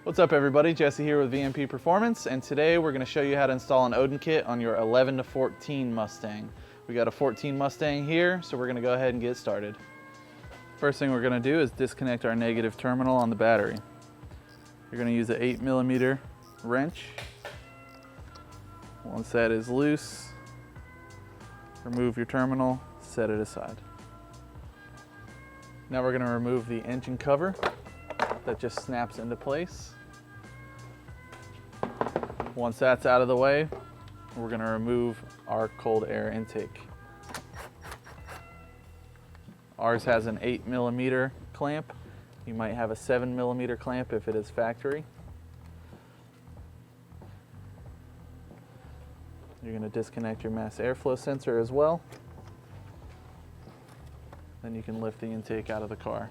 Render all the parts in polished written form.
What's up everybody, Jesse here with VMP Performance, and today we're going to show you how to install an Odin kit on your 11 to 14 Mustang. We got a 14 Mustang here, so we're going to go ahead and get started. First thing we're going to do is disconnect our negative terminal on the battery. You're going to use an 8mm wrench. Once that is loose, remove your terminal, set it aside. Now we're going to remove the engine cover that just snaps into place. Once that's out of the way, we're going to remove our cold air intake. Ours has an 8mm clamp. You might have a 7mm clamp if it is factory. You're going to disconnect your mass airflow sensor as well. Then you can lift the intake out of the car.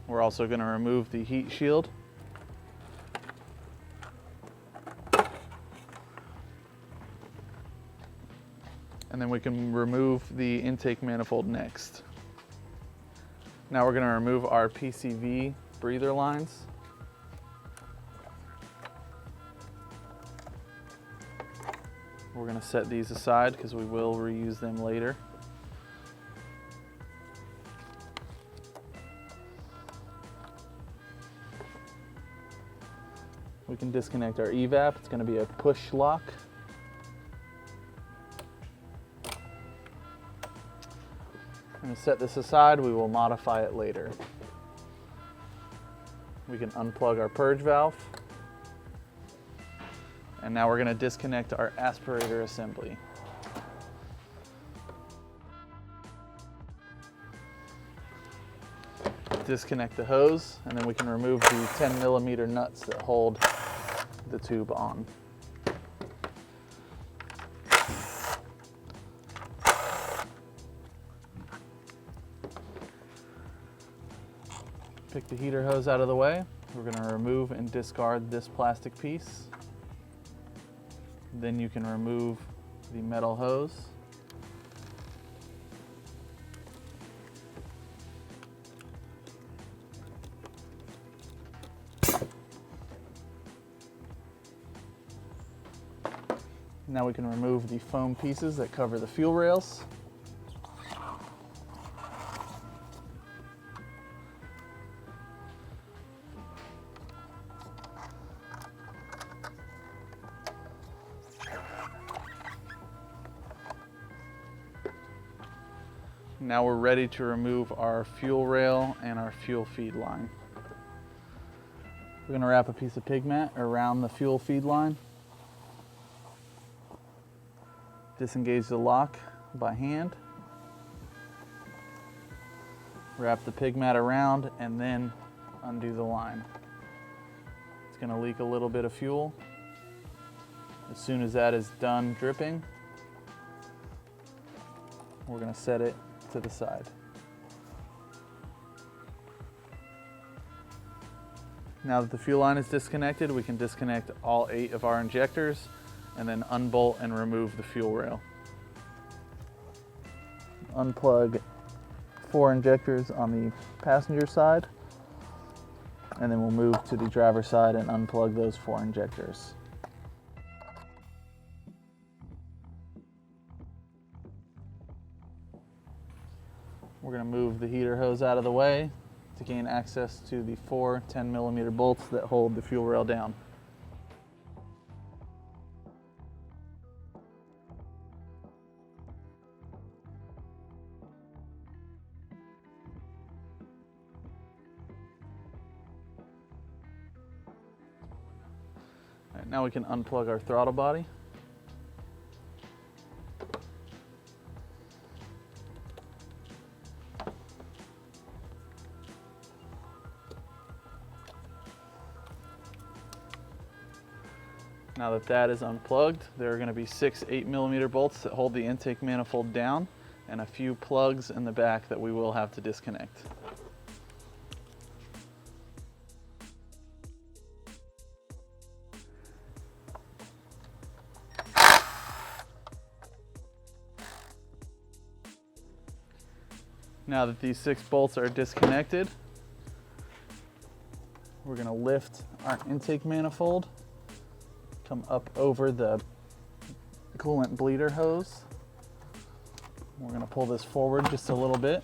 We're also going to remove the heat shield. And then we can remove the intake manifold next. Now we're going to remove our PCV breather lines. We're going to set these aside because we will reuse them later. We can disconnect our evap. It's going to be a push lock. I'm going to set this aside. We will modify it later. We can unplug our purge valve. And now we're going to disconnect our aspirator assembly. Disconnect the hose, and then we can remove the 10mm nuts that hold the tube on. Pick the heater hose out of the way. We're going to remove and discard this plastic piece. Then you can remove the metal hose. Now we can remove the foam pieces that cover the fuel rails. Now we're ready to remove our fuel rail and our fuel feed line. We're going to wrap a piece of pigment around the fuel feed line. Disengage the lock by hand. Wrap the pig mat around and then undo the line. It's going to leak a little bit of fuel. As soon as that is done dripping, we're going to set it to the side. Now that the fuel line is disconnected, we can disconnect all 8 of our injectors and then unbolt and remove the fuel rail. Unplug 4 injectors on the passenger side, and then we'll move to the driver's side and unplug those 4 injectors. We're going to move the heater hose out of the way to gain access to the 4 10mm bolts that hold the fuel rail down. All right, now we can unplug our throttle body. Now that that is unplugged, there are going to be 6 8mm bolts that hold the intake manifold down and a few plugs in the back that we will have to disconnect. Now that these 6 bolts are disconnected, we're going to lift our intake manifold, come up over the coolant bleeder hose. We're going to pull this forward just a little bit.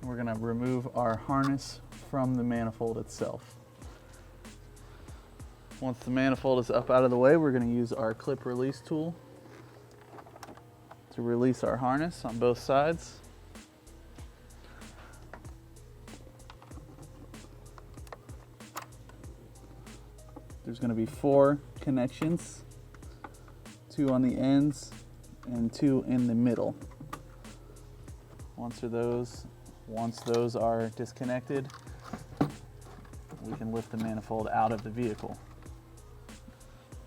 We're going to remove our harness from the manifold itself. Once the manifold is up out of the way, we're going to use our clip release tool to release our harness on both sides. There's going to be 4 connections, 2 on the ends and 2 in the middle. Once those are disconnected, we can lift the manifold out of the vehicle.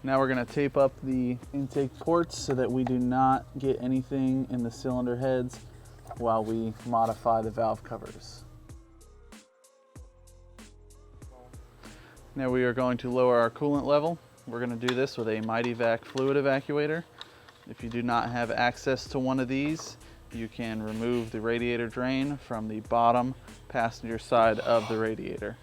Now we're going to tape up the intake ports so that we do not get anything in the cylinder heads while we modify the valve covers. Now we are going to lower our coolant level. We're going to do this with a Mighty-Vac fluid evacuator. If you do not have access to one of these, you can remove the radiator drain from the bottom passenger side of the radiator.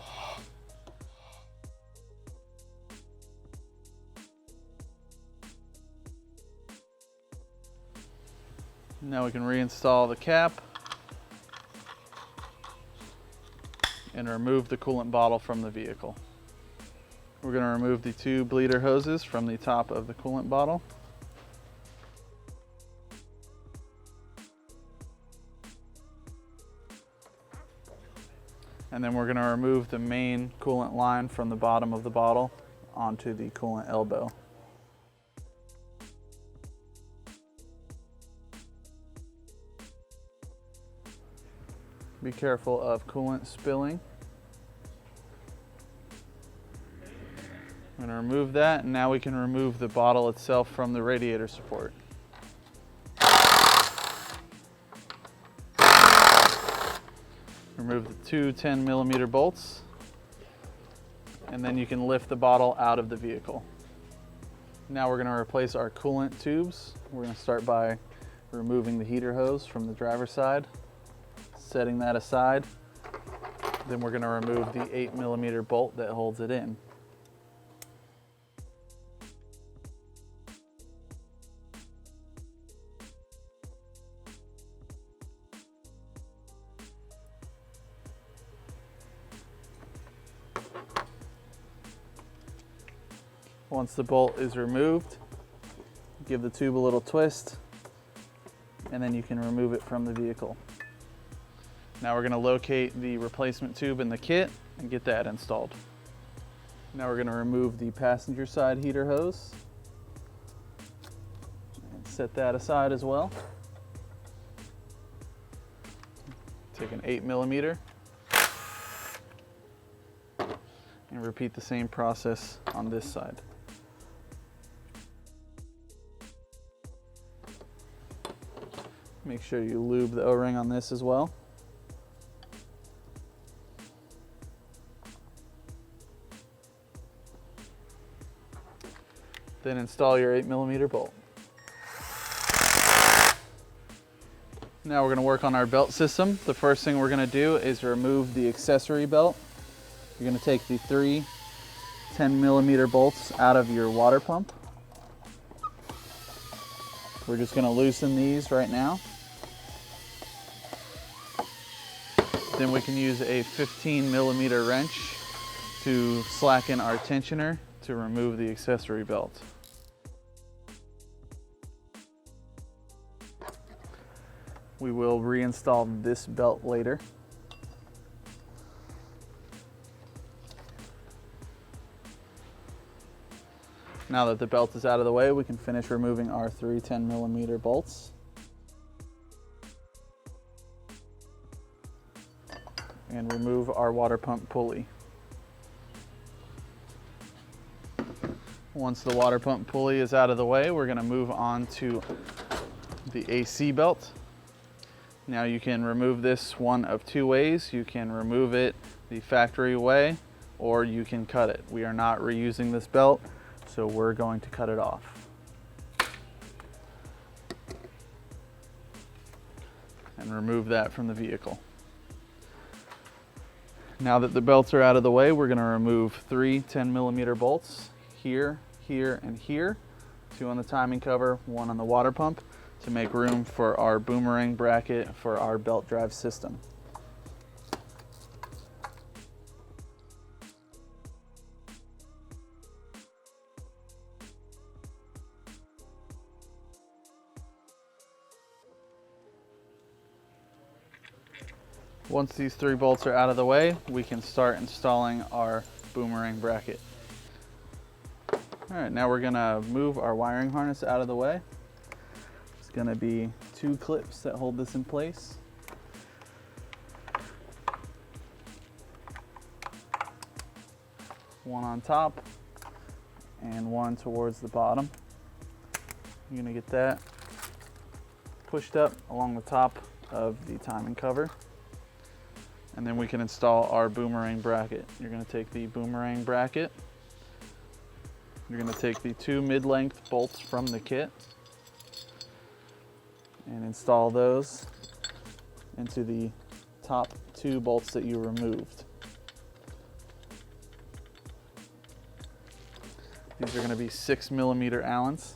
Now we can reinstall the cap and remove the coolant bottle from the vehicle. We're going to remove the 2 bleeder hoses from the top of the coolant bottle. And then we're going to remove the main coolant line from the bottom of the bottle onto the coolant elbow. Be careful of coolant spilling. I'm going to remove that, and now we can remove the bottle itself from the radiator support. Remove the 2 10mm bolts, and then you can lift the bottle out of the vehicle. Now we're going to replace our coolant tubes. We're going to start by removing the heater hose from the driver's side, setting that aside. Then we're going to remove the 8mm bolt that holds it in. Once the bolt is removed, give the tube a little twist, and then you can remove it from the vehicle. Now we're going to locate the replacement tube in the kit and get that installed. Now we're going to remove the passenger side heater hose and set that aside as well. Take an 8mm and repeat the same process on this side. Make sure you lube the O-ring on this as well. Then install your 8mm bolt. Now we're going to work on our belt system. The first thing we're going to do is remove the accessory belt. You're going to take the 3 10mm bolts out of your water pump. We're just going to loosen these right now. Then we can use a 15mm wrench to slacken our tensioner to remove the accessory belt. We will reinstall this belt later. Now that the belt is out of the way, we can finish removing our 3 10mm bolts. And remove our water pump pulley. Once the water pump pulley is out of the way, we're going to move on to the AC belt. Now you can remove this one of 2 ways. You can remove it the factory way, or you can cut it. We are not reusing this belt, so we're going to cut it off. and remove that from the vehicle. Now that the belts are out of the way, we're going to remove 3 10mm bolts here, here, and here. 2 on the timing cover, 1 on the water pump, to make room for our boomerang bracket for our belt drive system. Once these 3 bolts are out of the way, we can start installing our boomerang bracket. All right, now we're gonna move our wiring harness out of the way. It's gonna be 2 clips that hold this in place. One on top and one towards the bottom. You're gonna get that pushed up along the top of the timing cover. And then we can install our boomerang bracket. You're going to take the boomerang bracket. You're going to take the 2 mid-length bolts from the kit and install those into the top 2 bolts that you removed. These are going to be 6mm Allens.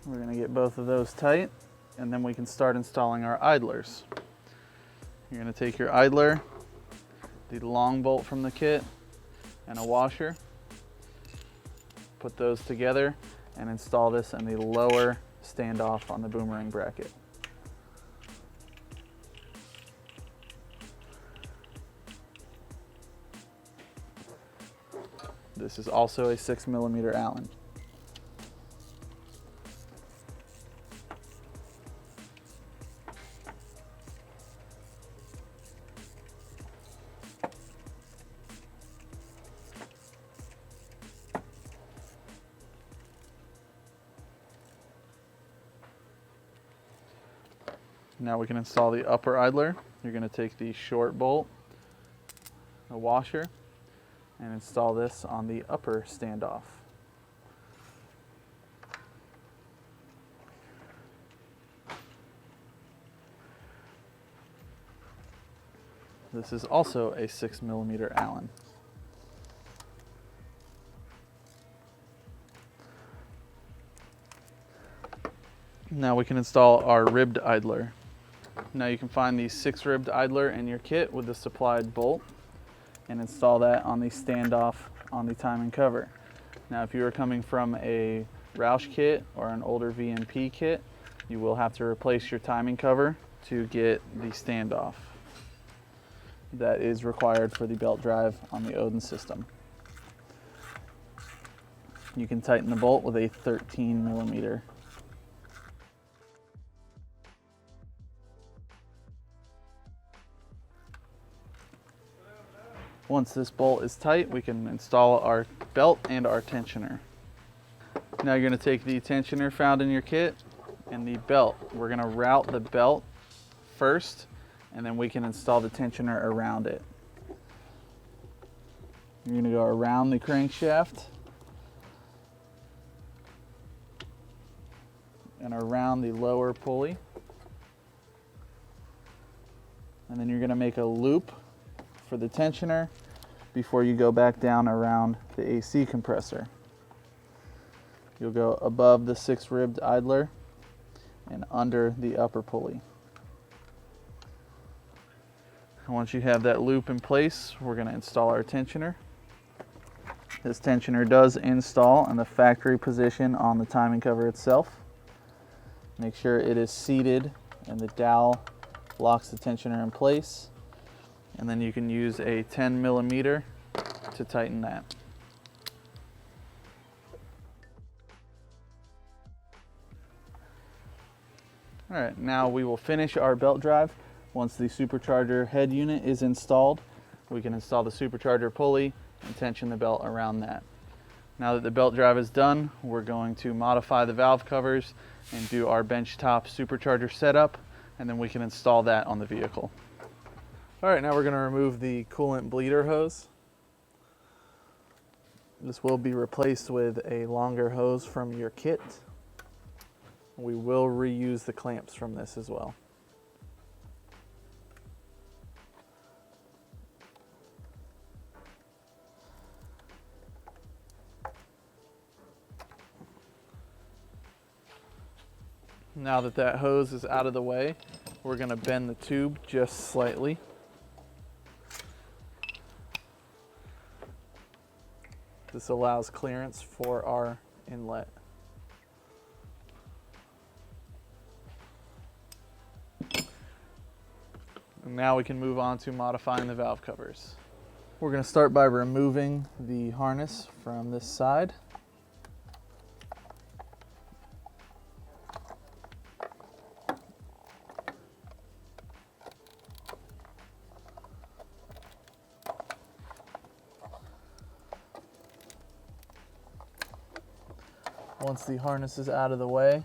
We're going to get both of those tight, and then we can start installing our idlers. You're going to take your idler, the long bolt from the kit, and a washer. Put those together and install this in the lower standoff on the boomerang bracket. This is also a 6mm Allen. Now we can install the upper idler. You're going to take the short bolt, a washer, and install this on the upper standoff. This is also a 6mm Allen. Now we can install our ribbed idler. Now you can find the 6-ribbed idler in your kit with the supplied bolt and install that on the standoff on the timing cover. Now if you are coming from a Roush kit or an older VMP kit, you will have to replace your timing cover to get the standoff. That is required for the belt drive on the Odin system. You can tighten the bolt with a 13mm. Once this bolt is tight, we can install our belt and our tensioner. Now you're going to take the tensioner found in your kit and the belt. We're going to route the belt first, and then we can install the tensioner around it. You're going to go around the crankshaft and around the lower pulley. And then you're going to make a loop for the tensioner before you go back down around the AC compressor. You'll go above the 6-ribbed idler and under the upper pulley. And once you have that loop in place, we're going to install our tensioner. This tensioner does install in the factory position on the timing cover itself. Make sure it is seated and the dowel locks the tensioner in place. And then you can use a 10mm to tighten that. All right, now we will finish our belt drive. Once the Supercharger head unit is installed, we can install the supercharger pulley and tension the belt around that. Now that the belt drive is done, we're going to modify the valve covers and do our benchtop supercharger setup, and then we can install that on the vehicle. All right, now we're going to remove the coolant bleeder hose. This will be replaced with a longer hose from your kit. We will reuse the clamps from this as well. Now that that hose is out of the way, we're going to bend the tube just slightly. This allows clearance for our inlet. And now we can move on to modifying the valve covers. We're going to start by removing the harness from this side. Once the harness is out of the way,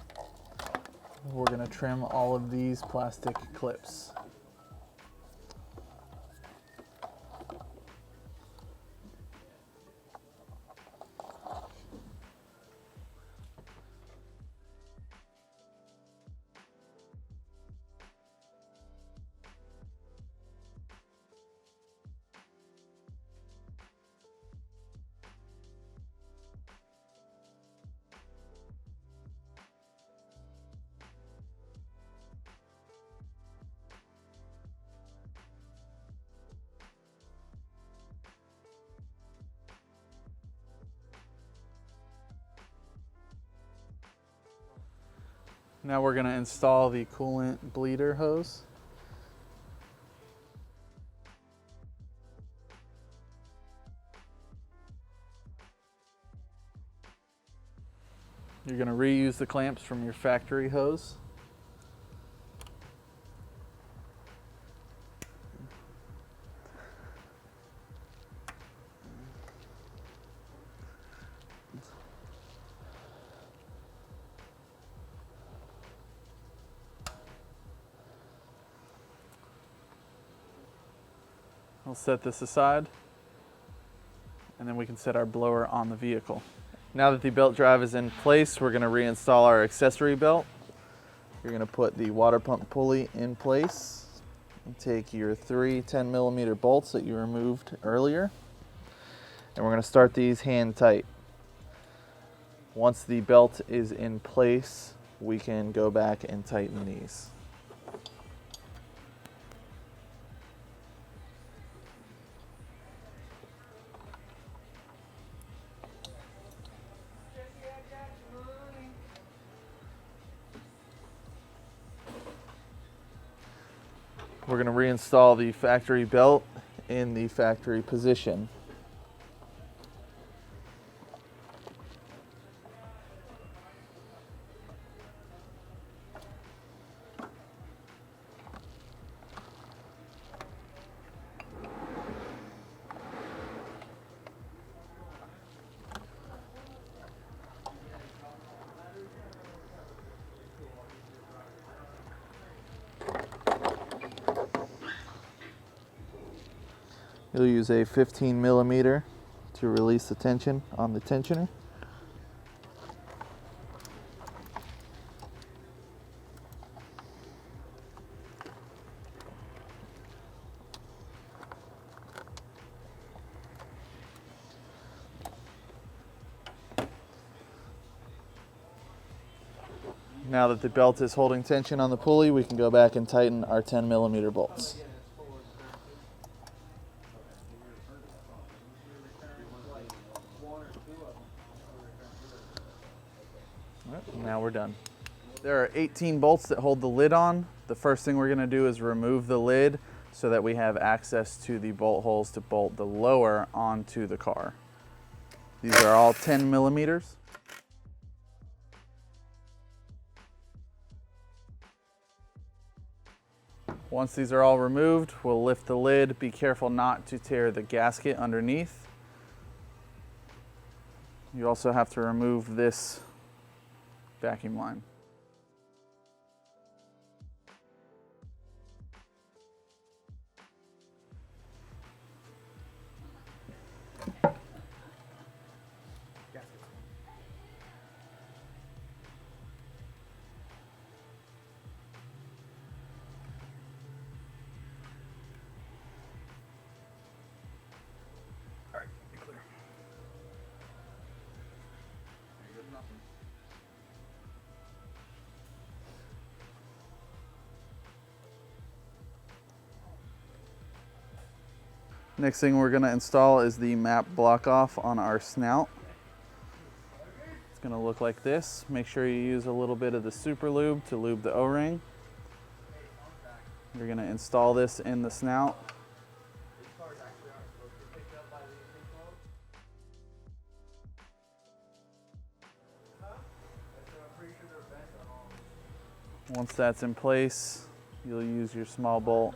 we're going to trim all of these plastic clips. Now we're going to install the coolant bleeder hose. You're going to reuse the clamps from your factory hose. I'll set this aside, and then we can set our blower on the vehicle. Now that the belt drive is in place, we're going to reinstall our accessory belt. You're going to put the water pump pulley in place and take your 3 10mm bolts that you removed earlier, and we're going to start these hand tight. Once the belt is in place, we can go back and tighten these. We're going to reinstall the factory belt in the factory position. You'll use a 15mm to release the tension on the tensioner. Now that the belt is holding tension on the pulley, we can go back and tighten our 10mm bolts. Now we're done. There are 18 bolts that hold the lid on. The first thing we're going to do is remove the lid so that we have access to the bolt holes to bolt the lower onto the car. These are all 10mm. Once these are all removed, we'll lift the lid. Be careful not to tear the gasket underneath. You also have to remove this vacuum line. Next thing we're going to install is the map block off on our snout. It's going to look like this. Make sure you use a little bit of the super lube to lube the O-ring. You're going to install this in the snout. Once that's in place, you'll use your small bolt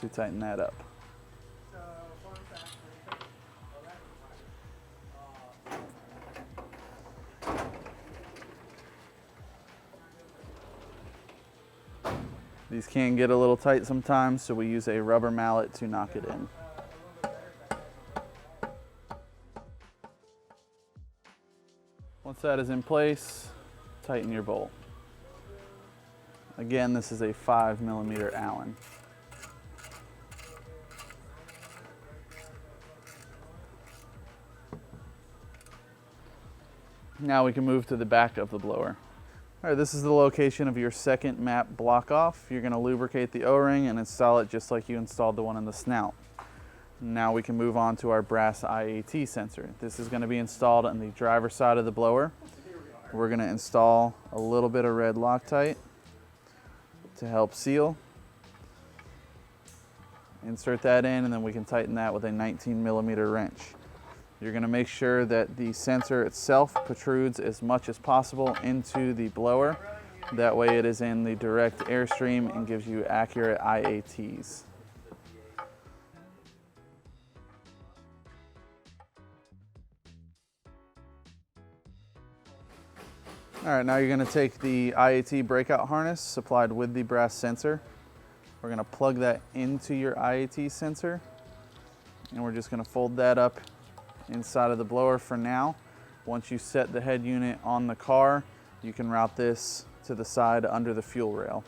to tighten that up. These can get a little tight sometimes, so we use a rubber mallet to knock it in. Once that is in place, tighten your bolt. Again, this is a 5mm Allen. Now we can move to the back of the blower. All right, this is the location of your second map block off. You're going to lubricate the O-ring and install it just like you installed the one in the snout. Now we can move on to our brass IAT sensor. This is going to be installed on the driver's side of the blower. We're going to install a little bit of red Loctite to help seal. Insert that in, and then we can tighten that with a 19mm wrench. You're going to make sure that the sensor itself protrudes as much as possible into the blower. That way it is in the direct airstream and gives you accurate IATs. All right, now you're going to take the IAT breakout harness supplied with the brass sensor. We're going to plug that into your IAT sensor, and we're just going to fold that up inside of the blower for now. Once you set the head unit on the car, you can route this to the side under the fuel rail.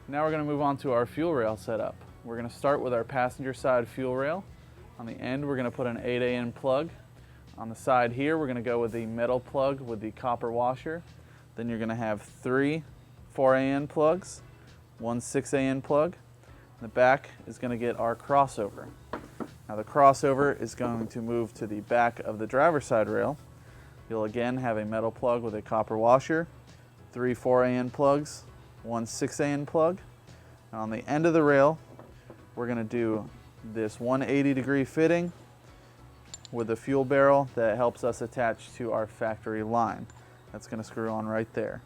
Now we're going to move on to our fuel rail setup. We're going to start with our passenger side fuel rail. On the end, we're going to put an 8AN plug. On the side here, we're going to go with the metal plug with the copper washer. Then you're going to have 3 4AN plugs, 1 6AN plug. In the back is going to get our crossover. Now the crossover is going to move to the back of the driver's side rail. You'll again have a metal plug with a copper washer, 3 4AN plugs, 1 6AN plug. And on the end of the rail, we're going to do this 180-degree fitting with a fuel barrel that helps us attach to our factory line. That's going to screw on right there.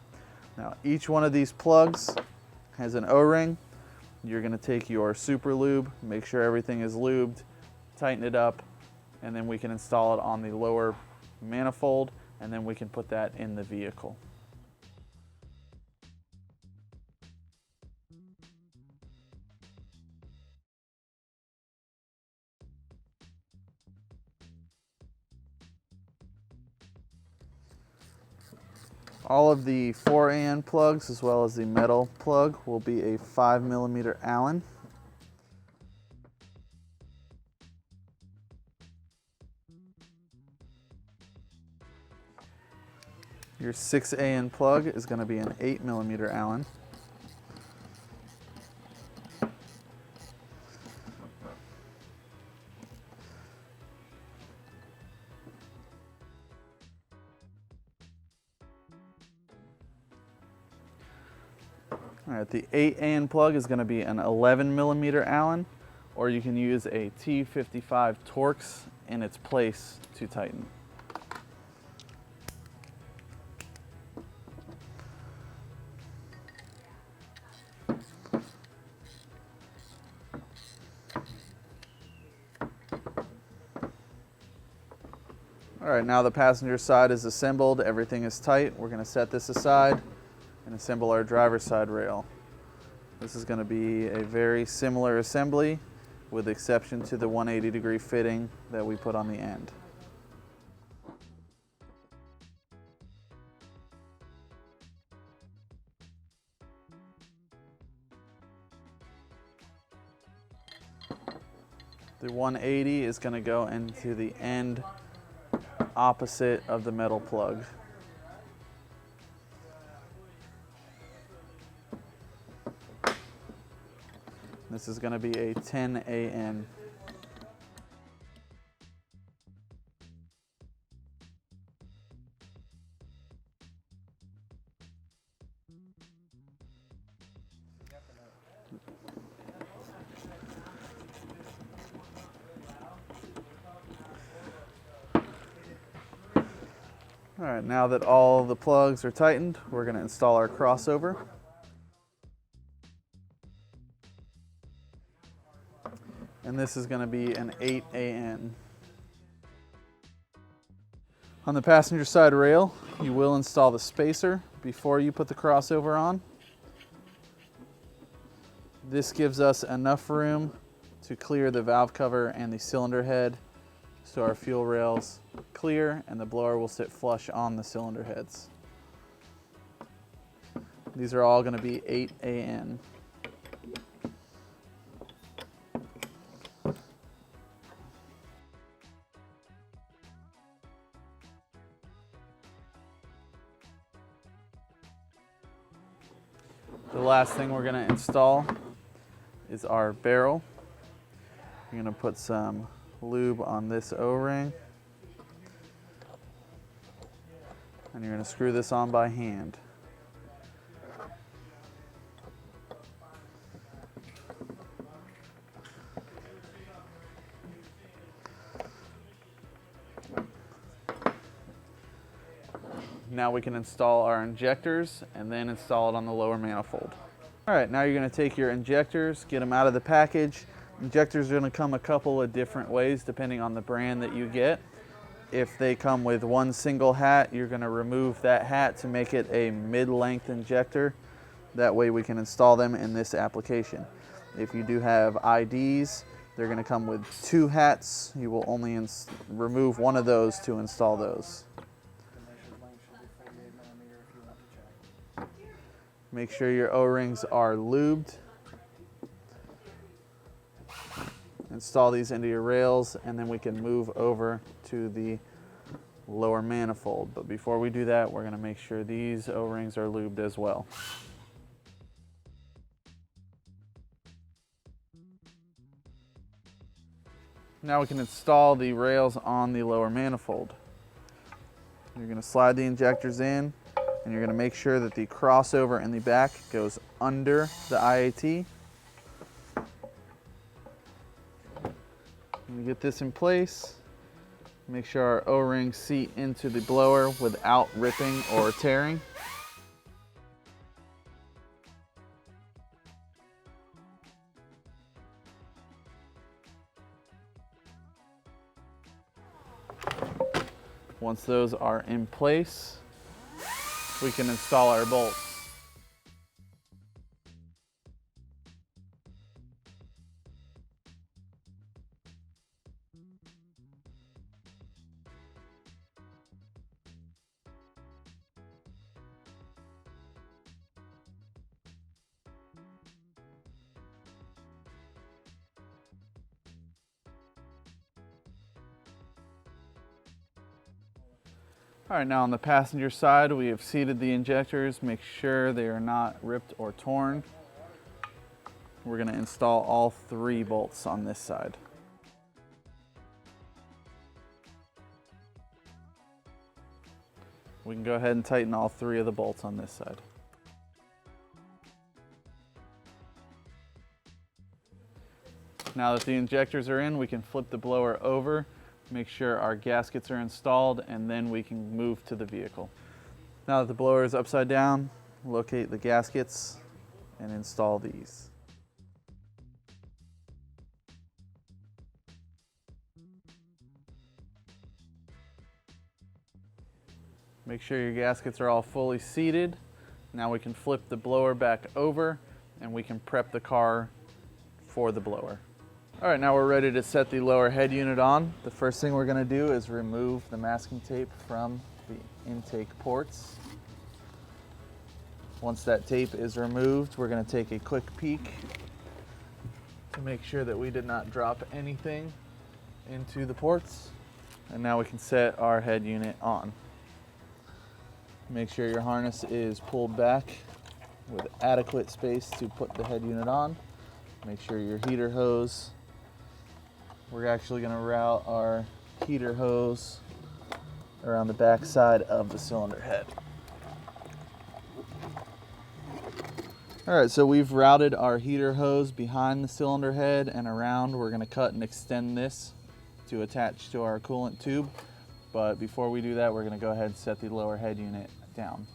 Now each one of these plugs has an O-ring. You're going to take your super lube, make sure everything is lubed, tighten it up, and then we can install it on the lower manifold, and then we can put that in the vehicle. All of the 4AN plugs as well as the metal plug will be a 5mm Allen. Your 6AN plug is going to be an 8mm Allen. All right, the 8AN plug is going to be an 11mm Allen, or you can use a T55 Torx in its place to tighten. All right, now the passenger side is assembled, everything is tight. We're gonna set this aside and assemble our driver's side rail. This is gonna be a very similar assembly with exception to the 180-degree fitting that we put on the end. The 180 is gonna go into the end opposite of the metal plug. This is going to be a 10 AN. All right, now that all the plugs are tightened, we're going to install our crossover. And this is going to be an 8 AN. On the passenger side rail, you will install the spacer before you put the crossover on. This gives us enough room to clear the valve cover and the cylinder head so our fuel rails clear and the blower will sit flush on the cylinder heads. These are all going to be 8 AN. The last thing we're going to install is our barrel. You're going to put some lube on this O-ring. And you're going to screw this on by hand. Now we can install our injectors and then install it on the lower manifold. All right, now you're going to take your injectors, get them out of the package. Injectors are going to come a couple of different ways depending on the brand that you get. If they come with one single hat, you're going to remove that hat to make it a mid-length injector. That way we can install them in this application. If you do have IDs, they're going to come with 2 hats. You will only remove one of those to install those. Make sure your O-rings are lubed. Install these into your rails and then we can move over to the lower manifold. But before we do that, we're going to make sure these O-rings are lubed as well. Now we can install the rails on the lower manifold. You're going to slide the injectors in and you're going to make sure that the crossover in the back goes under the IAT. We get this in place. Make sure our O-rings seat into the blower without ripping or tearing. Once those are in place, we can install our bolts. All right, now on the passenger side, we have seated the injectors. Make sure they are not ripped or torn. We're going to install all 3 bolts on this side. We can go ahead and tighten all 3 of the bolts on this side. Now that the injectors are in, we can flip the blower over, make sure our gaskets are installed, and then we can move to the vehicle. Now that the blower is upside down, locate the gaskets and install these. Make sure your gaskets are all fully seated. Now we can flip the blower back over and we can prep the car for the blower. All right, now we're ready to set the lower head unit on. The first thing we're gonna do is remove the masking tape from the intake ports. Once that tape is removed, we're gonna take a quick peek to make sure that we did not drop anything into the ports. And now we can set our head unit on. Make sure your harness is pulled back with adequate space to put the head unit on. Make sure your heater hose, we're actually going to route our heater hose around the back side of the cylinder head. All right, so we've routed our heater hose behind the cylinder head and around. We're going to cut and extend this to attach to our coolant tube. But before we do that, we're going to go ahead and set the lower head unit down.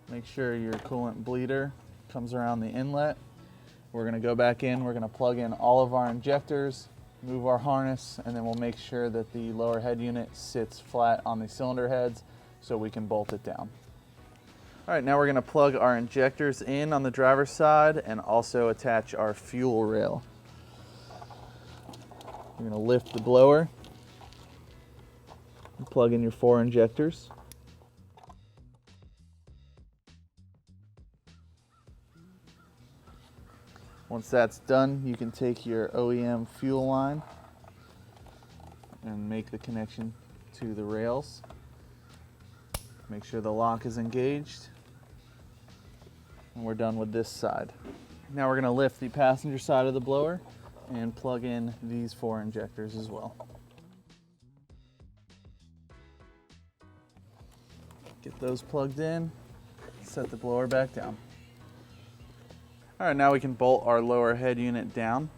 Make sure your coolant bleeder comes around the inlet. We're going to go back in, we're going to plug in all of our injectors, move our harness, and then we'll make sure that the lower head unit sits flat on the cylinder heads so we can bolt it down. All right, now we're going to plug our injectors in on the driver's side and also attach our fuel rail. You're going to lift the blower and plug in your 4 injectors. Once that's done, you can take your OEM fuel line and make the connection to the rails. Make sure the lock is engaged. And we're done with this side. Now we're going to lift the passenger side of the blower and plug in these 4 injectors as well. Get those plugged in, set the blower back down. All right, now we can bolt our lower head unit down.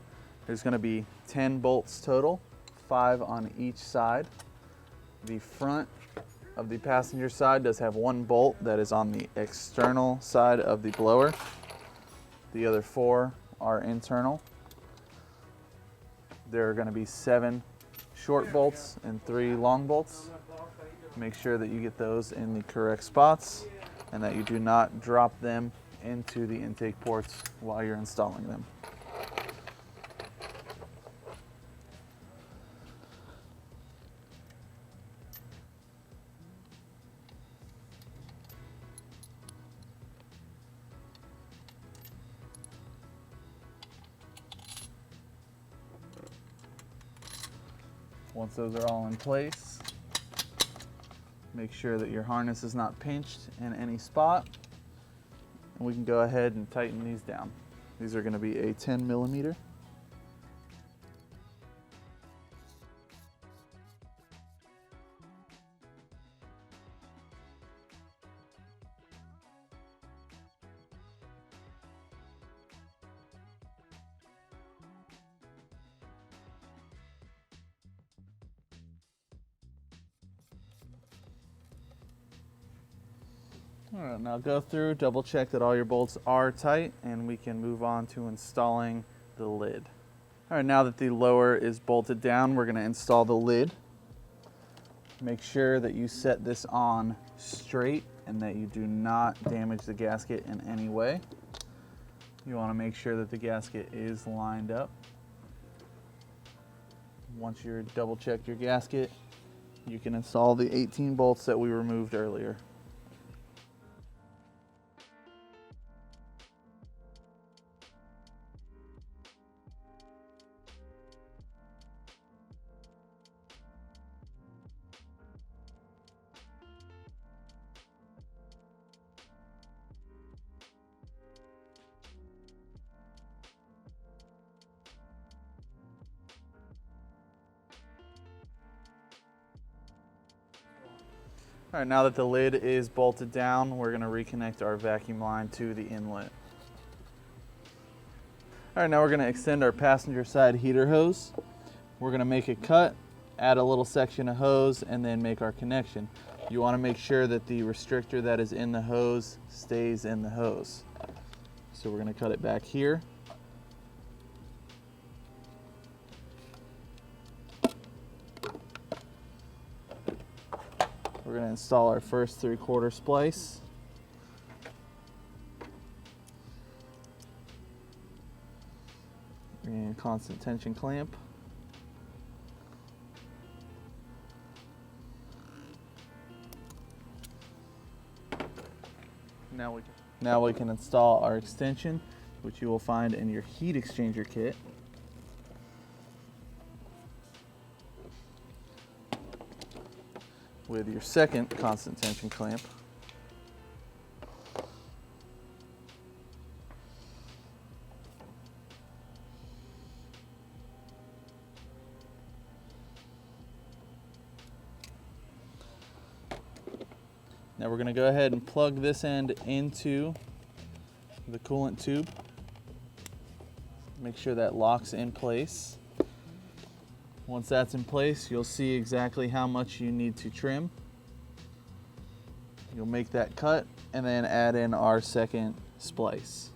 There's going to be 10 bolts total, 5 on each side. The front of the passenger side does have 1 bolt that is on the external side of the blower. The other 4 are internal. There are going to be 7 short bolts and 3 long bolts. Make sure that you get those in the correct spots and that you do not drop them into the intake ports while you're installing them. Once those are all in place, make sure that your harness is not pinched in any spot. And we can go ahead and tighten these down. These are going to be a 10 millimeter. All right, now go through, double check that all your bolts are tight, and we can move on to installing the lid. All right, now that the lower is bolted down, we're going to install the lid. Make sure that you set this on straight and that you do not damage the gasket in any way. You want to make sure that the gasket is lined up. Once you're double checked your gasket, you can install the 18 bolts that we removed earlier. All right, now that the lid is bolted down, we're going to reconnect our vacuum line to the inlet. All right, now we're going to extend our passenger side heater hose. We're going to make a cut, add a little section of hose, and then make our connection. You want to make sure that the restrictor that is in the hose stays in the hose. So we're going to cut it back here. We're going to install our first 3/4 splice. And constant tension clamp. Now we can install our extension, which you will find in your heat exchanger kit. With your second constant tension clamp. Now we're going to go ahead and plug this end into the coolant tube. Make sure that locks in place. Once that's in place, you'll see exactly how much you need to trim. You'll make that cut and then add in our second splice.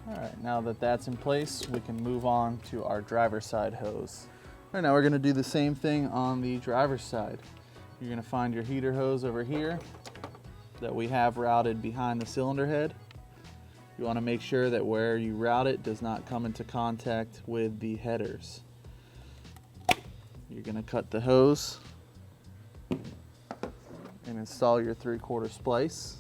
All right, now that that's in place, we can move on to our driver's side hose. All right, now we're gonna do the same thing on the driver's side. You're gonna find your heater hose over here that we have routed behind the cylinder head. You wanna make sure that where you route it does not come into contact with the headers. You're gonna cut the hose and install your 3/4 splice.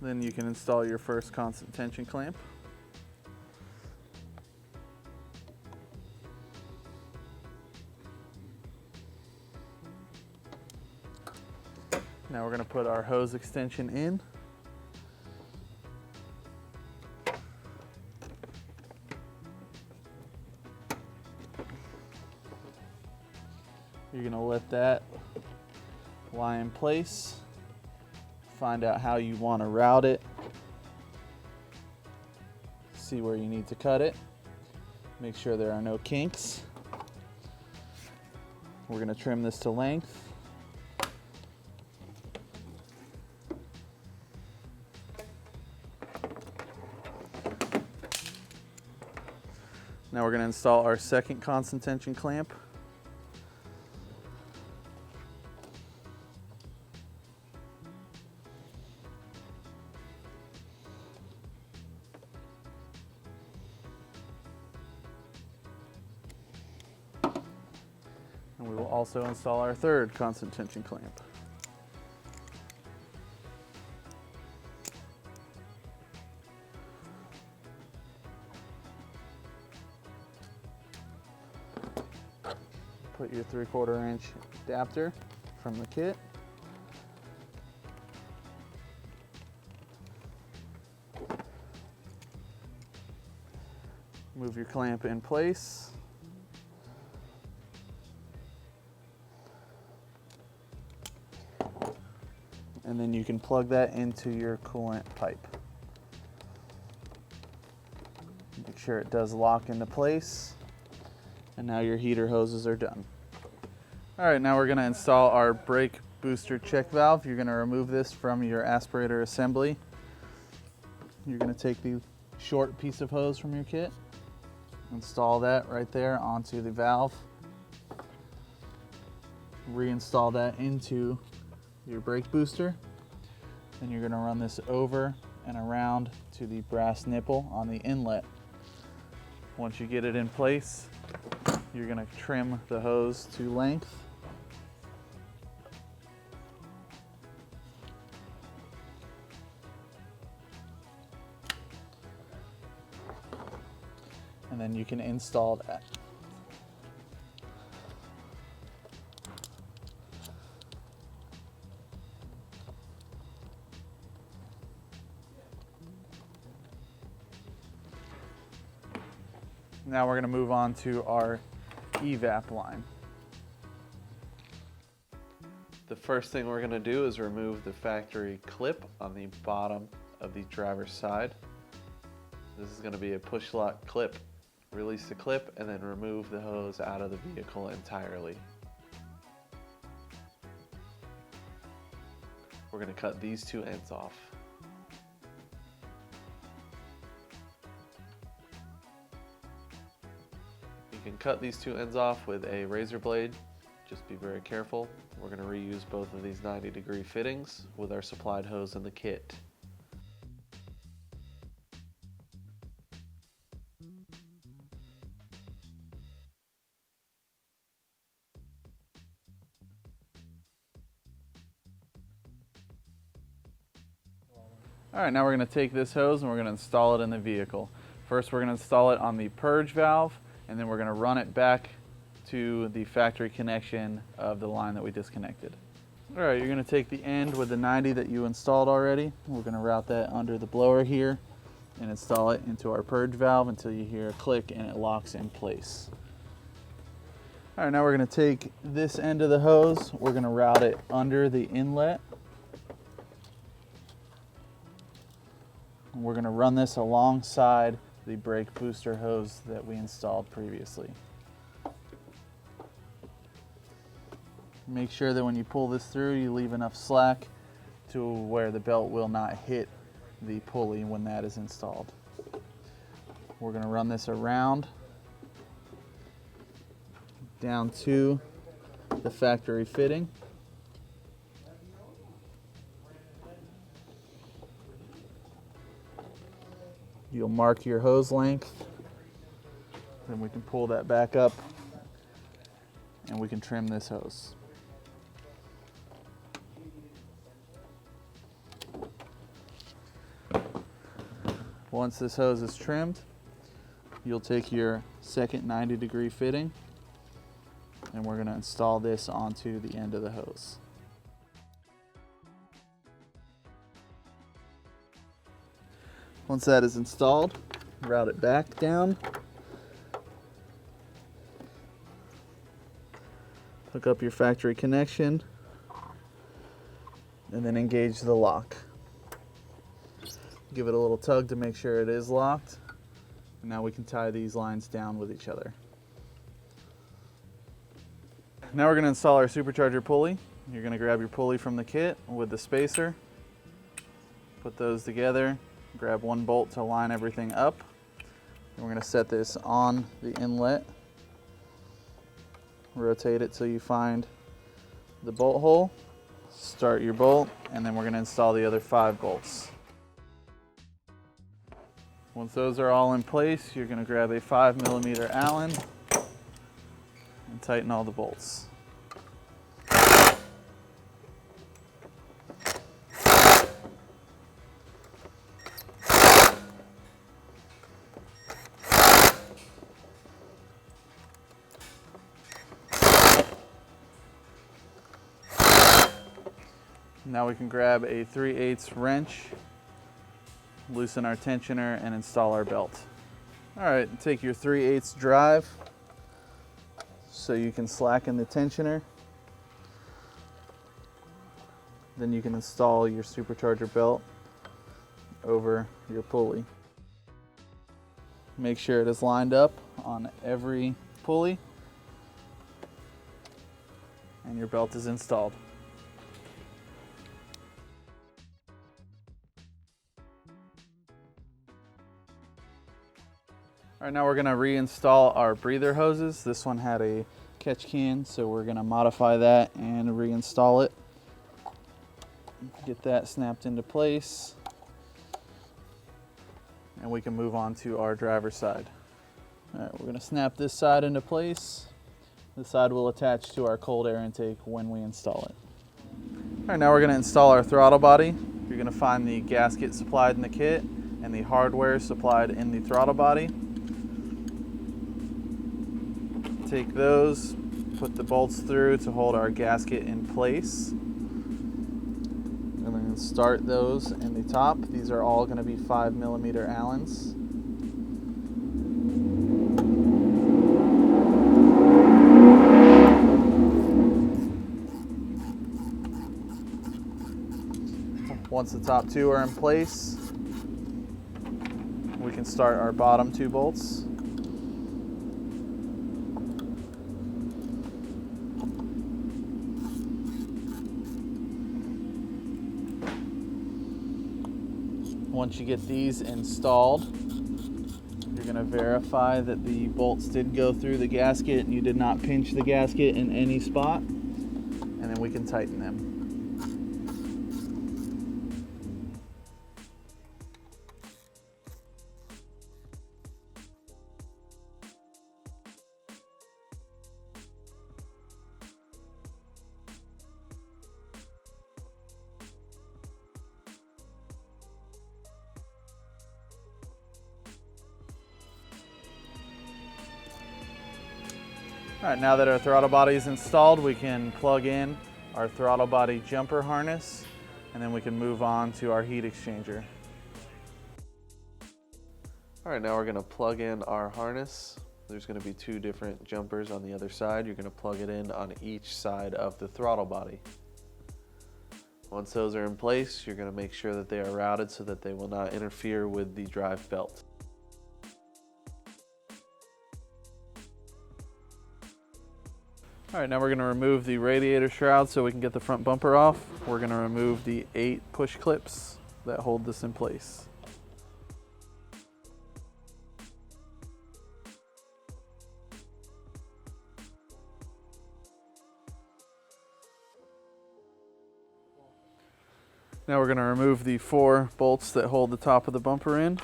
Then you can install your first constant tension clamp. Now we're going to put our hose extension in. You're going to let that lie in place. Find out how you want to route it. See where you need to cut it. Make sure there are no kinks. We're going to trim this to length. Now we're going to install our second constant tension clamp. And we will also install our third constant tension clamp. Put your 3/4 inch adapter from the kit. Move your clamp in place. And then you can plug that into your coolant pipe. Make sure it does lock into place. And now your heater hoses are done. All right, now we're gonna install our brake booster check valve. You're going to remove this from your aspirator assembly. You're going to take the short piece of hose from your kit, install that right there onto the valve, reinstall that into your brake booster. Then you're going to run this over and around to the brass nipple on the inlet. Once you get it in place, you're going to trim the hose to length. And then you can install that. Now we're going to move on to our evap line. The first thing we're going to do is remove the factory clip on the bottom of the driver's side. This is going to be a push lock clip. Release the clip and then remove the hose out of the vehicle entirely. We're going to cut these two ends off. You can cut these two ends off with a razor blade. Just be very careful. We're going to reuse both of these 90-degree fittings with our supplied hose in the kit. All right, now we're going to take this hose and we're going to install it in the vehicle. First, we're going to install it on the purge valve, and then we're going to run it back to the factory connection of the line that we disconnected. All right, you're going to take the end with the 90 that you installed already. We're going to route that under the blower here and install it into our purge valve until you hear a click and it locks in place. All right, now we're going to take this end of the hose. We're going to route it under the inlet. We're going to run this alongside the brake booster hose that we installed previously. Make sure that when you pull this through, you leave enough slack to where the belt will not hit the pulley when that is installed. We're going to run this around down to the factory fitting. You'll mark your hose length, then we can pull that back up and we can trim this hose. Once this hose is trimmed, you'll take your second 90-degree fitting and we're going to install this onto the end of the hose. Once that is installed, route it back down. Hook up your factory connection and then engage the lock. Give it a little tug to make sure it is locked. And now we can tie these lines down with each other. Now we're going to install our supercharger pulley. You're going to grab your pulley from the kit with the spacer, put those together. Grab one bolt to line everything up. And we're going to set this on the inlet. Rotate it till you find the bolt hole. Start your bolt, and then we're going to install the other 5 bolts. Once those are all in place, you're going to grab a 5mm Allen and tighten all the bolts. Now we can grab a 3/8 wrench, loosen our tensioner, and install our belt. All right, take your 3/8 drive so you can slacken the tensioner. Then you can install your supercharger belt over your pulley. Make sure it is lined up on every pulley and your belt is installed. All right, now we're gonna reinstall our breather hoses. This one had a catch can, so we're gonna modify that and reinstall it. Get that snapped into place. And we can move on to our driver's side. All right, we're gonna snap this side into place. This side will attach to our cold air intake when we install it. All right, now we're gonna install our throttle body. You're gonna find the gasket supplied in the kit and the hardware supplied in the throttle body. Take those, put the bolts through to hold our gasket in place. And then start those in the top. These are all going to be 5mm Allens. Once the top two are in place, we can start our bottom two bolts. Once you get these installed, you're going to verify that the bolts did go through the gasket and you did not pinch the gasket in any spot, and then we can tighten them. All right, now that our throttle body is installed, we can plug in our throttle body jumper harness, and then we can move on to our heat exchanger. All right, now we're gonna plug in our harness. There's gonna be two different jumpers on the other side. You're gonna plug it in on each side of the throttle body. Once those are in place, you're gonna make sure that they are routed so that they will not interfere with the drive belt. All right, now we're going to remove the radiator shroud so we can get the front bumper off. We're going to remove the 8 push clips that hold this in place. Now we're going to remove the 4 bolts that hold the top of the bumper in.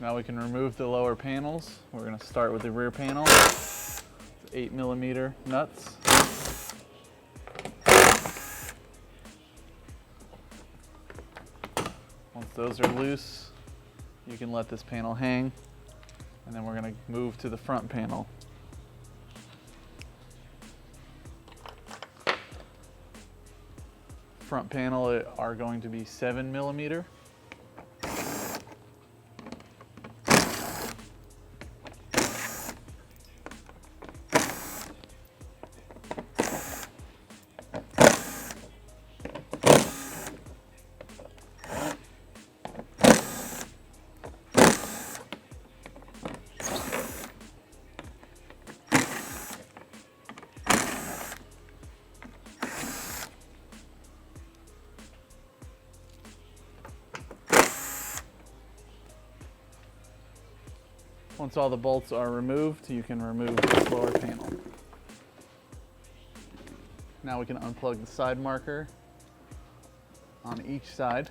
Now we can remove the lower panels. We're going to start with the rear panel. 8mm nuts. Once those are loose, you can let this panel hang. And then we're going to move to the front panel. Front panel are going to be 7mm. Once all the bolts are removed, you can remove this lower panel. Now we can unplug the side marker on each side.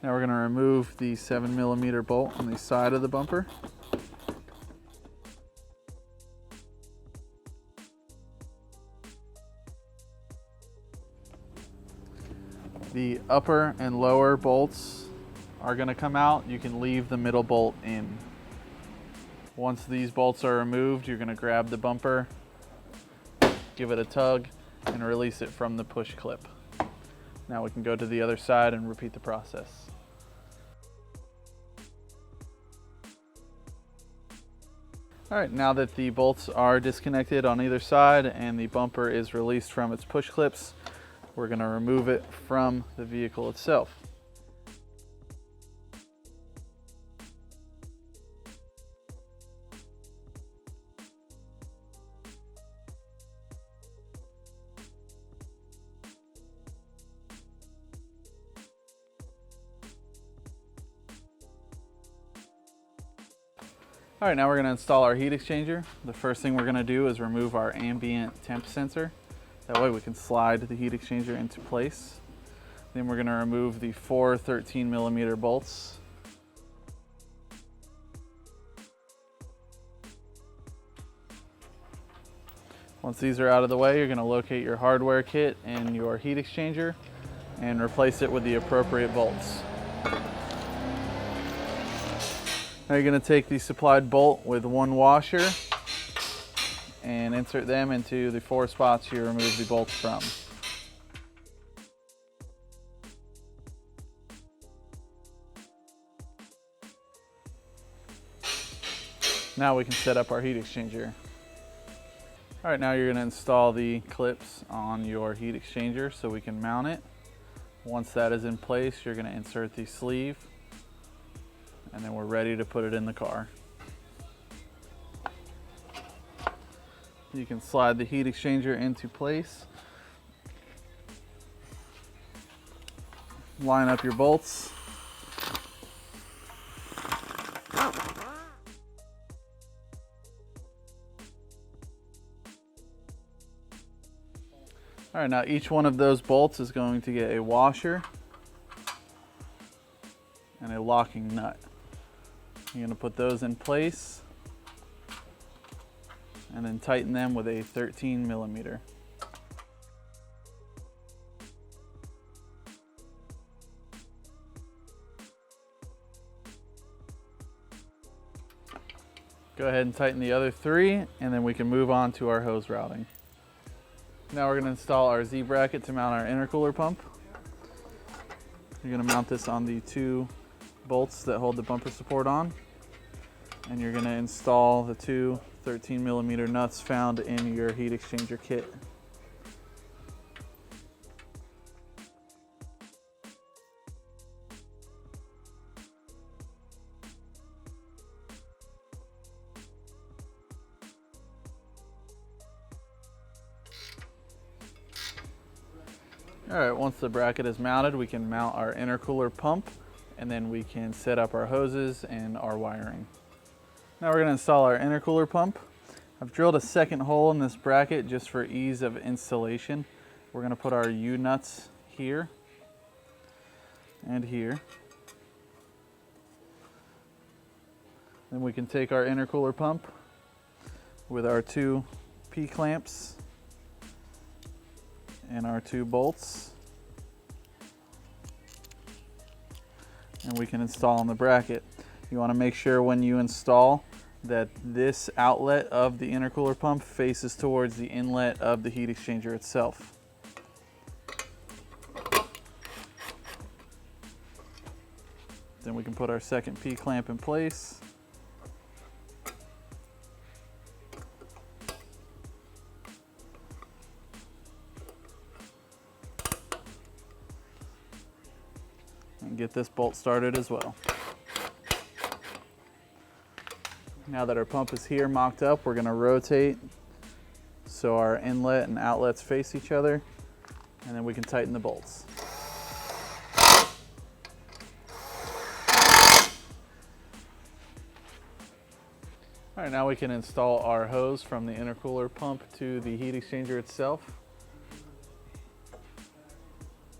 Now we're going to remove the 7mm bolt on the side of the bumper. The upper and lower bolts are going to come out. You can leave the middle bolt in. Once these bolts are removed, you're going to grab the bumper, give it a tug, and release it from the push clip. Now we can go to the other side and repeat the process. All right, now that the bolts are disconnected on either side and the bumper is released from its push clips, we're going to remove it from the vehicle itself. All right, now we're gonna install our heat exchanger. The first thing we're gonna do is remove our ambient temp sensor. That way we can slide the heat exchanger into place. Then we're gonna remove the 4 13mm bolts. Once these are out of the way, you're gonna locate your hardware kit and your heat exchanger and replace it with the appropriate bolts. Now you're going to take the supplied bolt with 1 washer and insert them into the 4 spots you remove the bolts from. Now we can set up our heat exchanger. All right, now you're going to install the clips on your heat exchanger so we can mount it. Once that is in place, you're going to insert the sleeve, and then we're ready to put it in the car. You can slide the heat exchanger into place. Line up your bolts. All right, now each one of those bolts is going to get a washer and a locking nut. You're going to put those in place and then tighten them with a 13mm. Go ahead and tighten the other 3, and then we can move on to our hose routing. Now we're going to install our Z bracket to mount our intercooler pump. You're going to mount this on the 2 bolts that hold the bumper support on, and you're going to install the 2 13mm nuts found in your heat exchanger kit. All right, once the bracket is mounted, we can mount our intercooler pump, and then we can set up our hoses and our wiring. Now we're going to install our intercooler pump. I've drilled a second hole in this bracket just for ease of installation. We're going to put our U-nuts here and here. Then we can take our intercooler pump with our 2 P-clamps and our 2 bolts, and we can install in the bracket. You want to make sure when you install that this outlet of the intercooler pump faces towards the inlet of the heat exchanger itself. Then we can put our second P-clamp in place. And get this bolt started as well. Now that our pump is here mocked up, we're going to rotate so our inlet and outlets face each other, and then we can tighten the bolts. All right, now we can install our hose from the intercooler pump to the heat exchanger itself.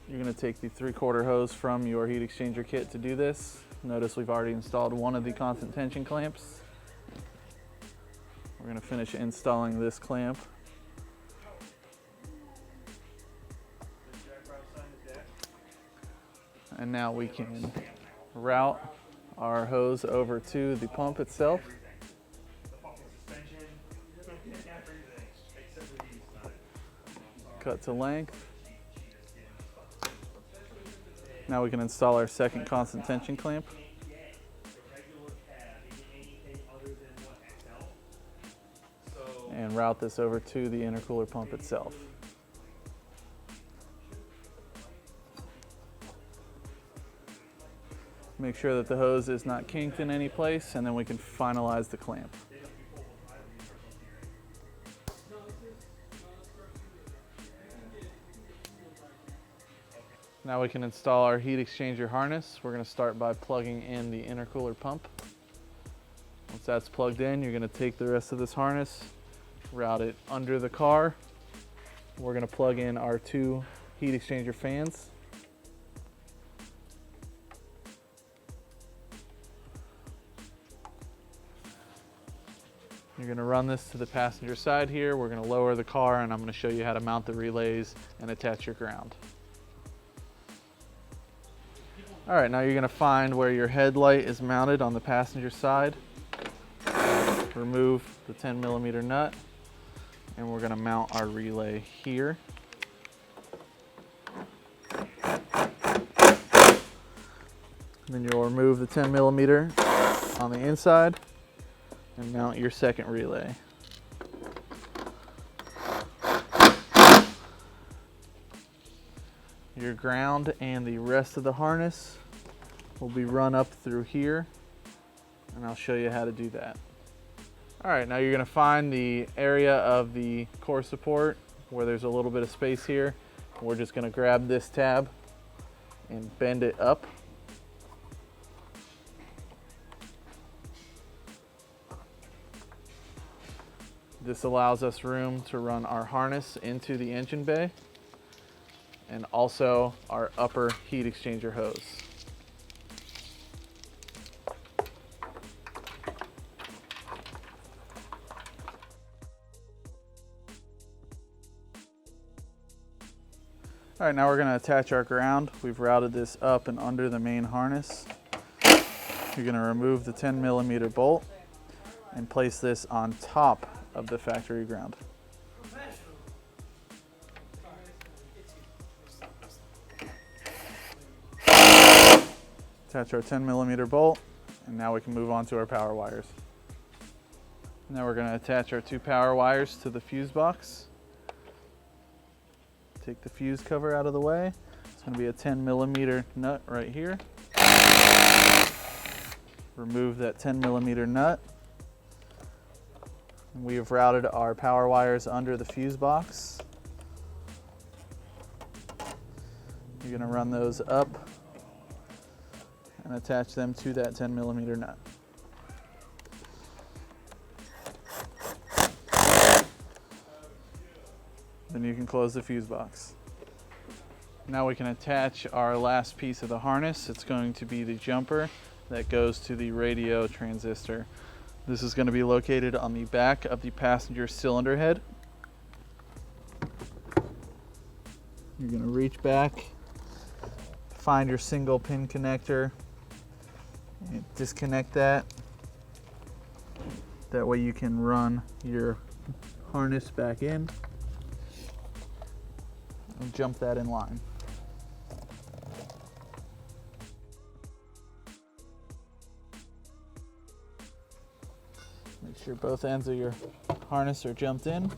You're going to take the 3/4 hose from your heat exchanger kit to do this. Notice we've already installed one of the constant tension clamps. We're going to finish installing this clamp. And now we can route our hose over to the pump itself. Cut to length. Now we can install our second constant tension clamp. And route this over to the intercooler pump itself. Make sure that the hose is not kinked in any place, and then we can finalize the clamp. Now we can install our heat exchanger harness. We're going to start by plugging in the intercooler pump. Once Once that's plugged in, you're gonna take the rest of this harness, route it under the car. We're gonna plug in our 2 heat exchanger fans. You're gonna run this to the passenger side here. We're gonna lower the car and I'm gonna show you how to mount the relays and attach your ground. All right, now you're gonna find where your headlight is mounted on the passenger side. Remove the 10mm nut and we're gonna mount our relay here. Then you'll remove the 10mm on the inside and mount your second relay. Your ground and the rest of the harness will be run up through here, and I'll show you how to do that. All right, now you're gonna find the area of the core support where there's a little bit of space here. We're just gonna grab this tab and bend it up. This allows us room to run our harness into the engine bay and also our upper heat exchanger hose. All right, now we're gonna attach our ground. We've routed this up and under the main harness. You're gonna remove the 10mm bolt and place this on top of the factory ground. Attach our 10mm bolt, and now we can move on to our power wires. Now we're going to attach our 2 power wires to the fuse box. Take the fuse cover out of the way. It's going to be a 10mm nut right here. Remove that 10mm nut. We have routed our power wires under the fuse box. You're going to run those up and attach them to that 10mm nut. Then you can close the fuse box. Now we can attach our last piece of the harness. It's going to be the jumper that goes to the radio transistor. This is going to be located on the back of the passenger cylinder head. You're going to reach back, find your single pin connector, and disconnect that. That way you can run your harness back in and jump that in line. Make sure both ends of your harness are jumped in.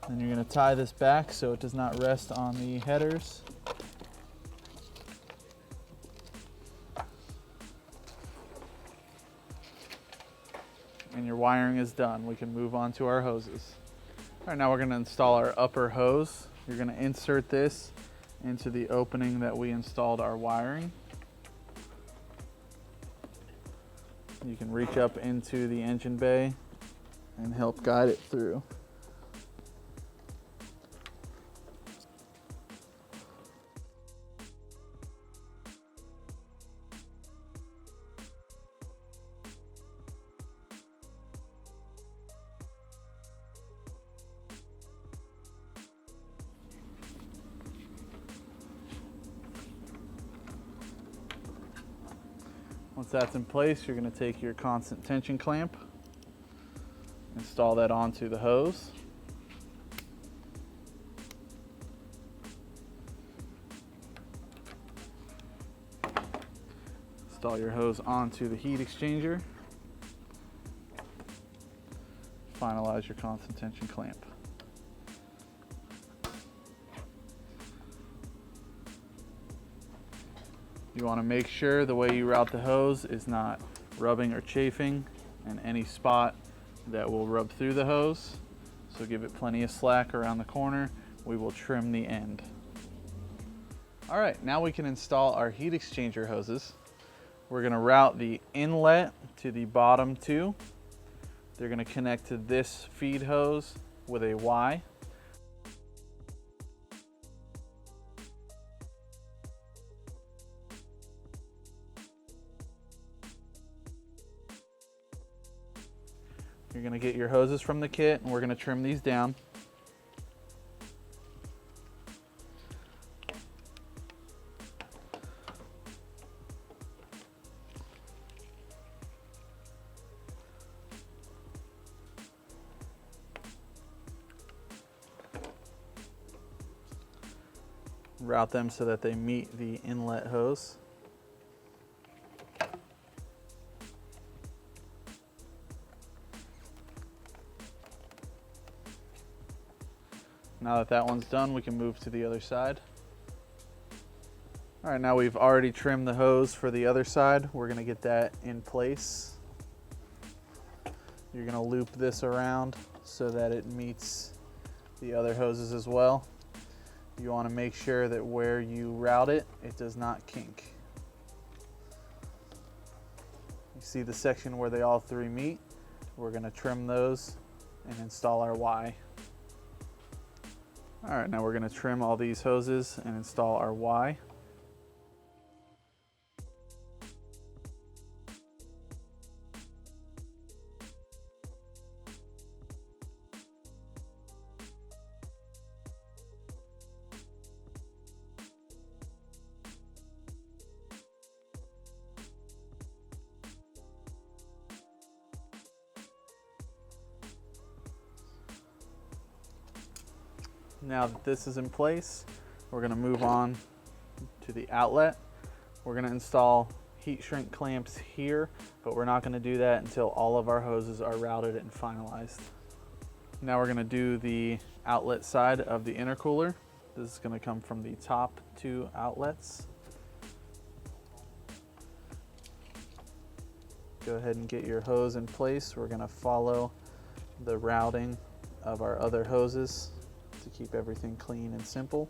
Then you're going to tie this back so it does not rest on the headers. And your wiring is done. We can move on to our hoses. All right, now we're going to install our upper hose. You're going to insert this into the opening that we installed our wiring. You can reach up into the engine bay and help guide it through. Once that's in place, you're going to take your constant tension clamp, install that onto the hose. Install your hose onto the heat exchanger. Finalize your constant tension clamp. You want to make sure the way you route the hose is not rubbing or chafing in any spot that will rub through the hose. So give it plenty of slack around the corner. We will trim the end. All right, now we can install our heat exchanger hoses. We're going to route the inlet to the bottom 2 They're going to connect to this feed hose with a Y. You're going to get your hoses from the kit, and we're going to trim these down. Route them so that they meet the inlet hose. Now that that one's done, we can move to the other side. All right, now we've already trimmed the hose for the other side. We're gonna get that in place. You're gonna loop this around so that it meets the other hoses as well. You wanna make sure that where you route it, it does not kink. You see the section where they all three meet? We're gonna trim those and install our Y. All right, now we're going to trim all these hoses and install our Y. Now that this is in place, we're going to move on to the outlet. We're going to install heat shrink clamps here, but we're not going to do that until all of our hoses are routed and finalized. Now we're going to do the outlet side of the intercooler. This is going to come from the top two outlets. Go ahead and get your hose in place. We're going to follow the routing of our other hoses to keep everything clean and simple.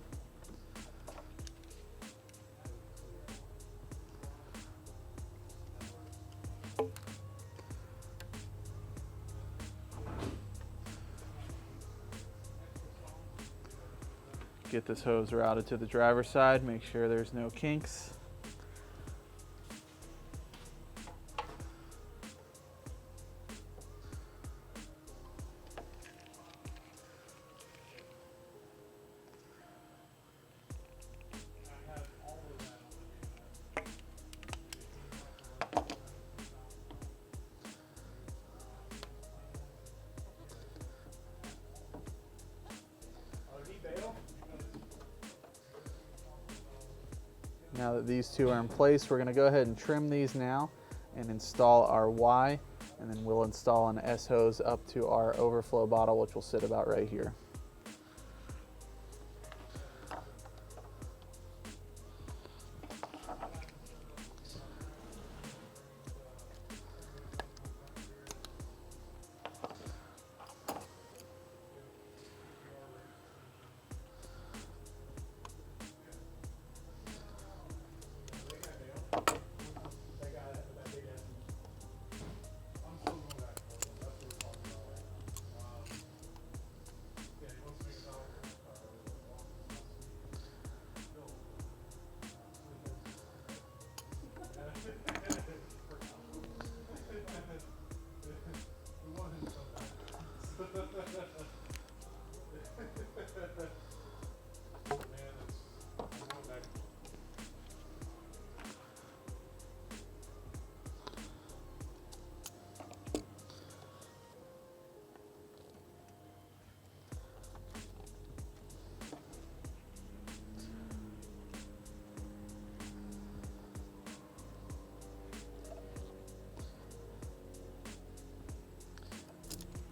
Get this hose routed to the driver's side, make sure there's no kinks. Now that these two are in place, we're going to go ahead and trim these now and install our Y, and then we'll install an S hose up to our overflow bottle, which will sit about right here.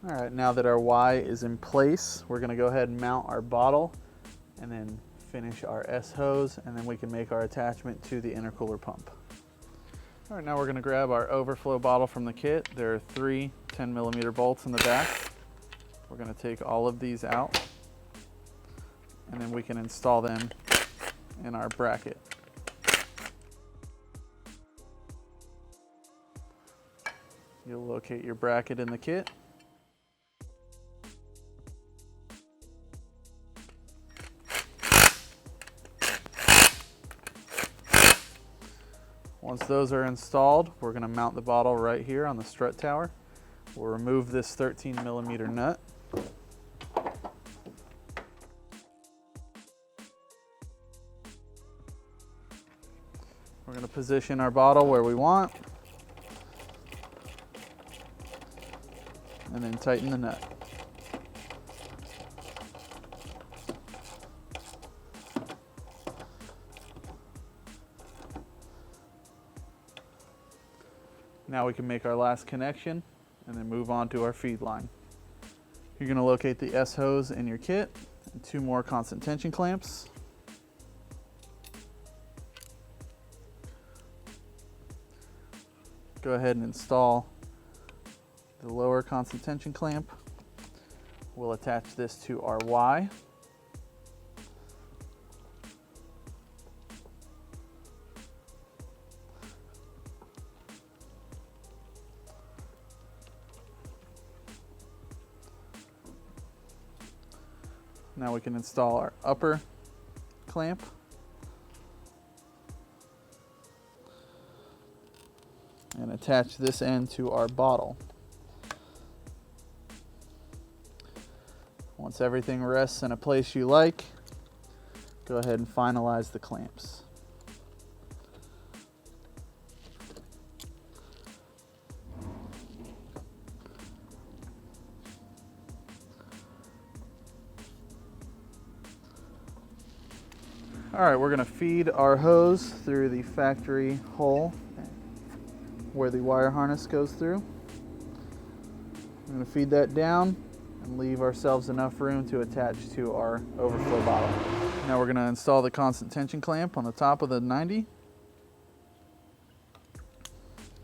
All right, now that our Y is in place, we're gonna go ahead and mount our bottle and then finish our S hose, and then we can make our attachment to the intercooler pump. All right, now we're gonna grab our overflow bottle from the kit. There are 3 10mm bolts in the back. We're gonna take all of these out, and then we can install them in our bracket. You'll locate your bracket in the kit. Once those are installed, we're going to mount the bottle right here on the strut tower. We'll remove this 13mm nut. We're going to position our bottle where we want, and then tighten the nut. Now we can make our last connection and then move on to our feed line. You're going to locate the S hose in your kit and 2 more constant tension clamps. Go ahead and install the lower constant tension clamp. We'll attach this to our Y. Now we can install our upper clamp. And attach this end to our bottle. Once everything rests in a place you like, go ahead and finalize the clamps. All right, we're going to feed our hose through the factory hole where the wire harness goes through. I'm going to feed that down and leave ourselves enough room to attach to our overflow bottle. Now we're going to install the constant tension clamp on the top of the 90.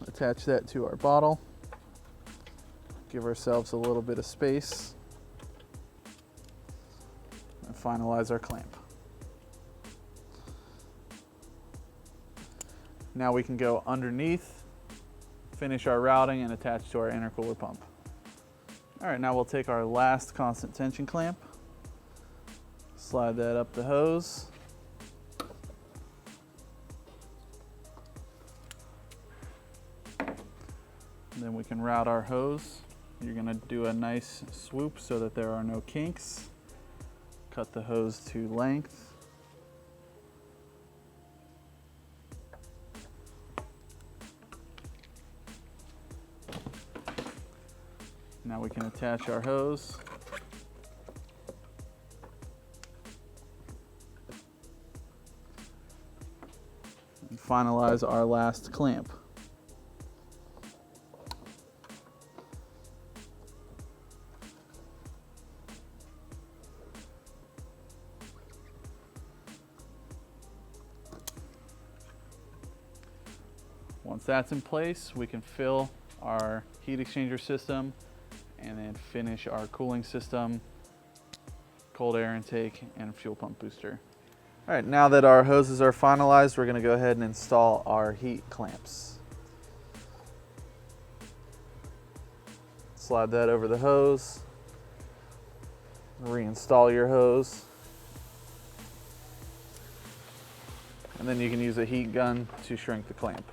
Attach that to our bottle. Give ourselves a little bit of space. And finalize our clamp. Now we can go underneath, finish our routing, and attach to our intercooler pump. All right, now we'll take our last constant tension clamp, slide that up the hose, and then we can route our hose. You're going to do a nice swoop so that there are no kinks. Cut the hose to length. Now we can attach our hose. And finalize our last clamp. Once that's in place, we can fill our heat exchanger system and then finish our cooling system, cold air intake, and fuel pump booster. All right, now that our hoses are finalized, we're gonna go ahead and install our heat clamps. Slide that over the hose, reinstall your hose, and then you can use a heat gun to shrink the clamp.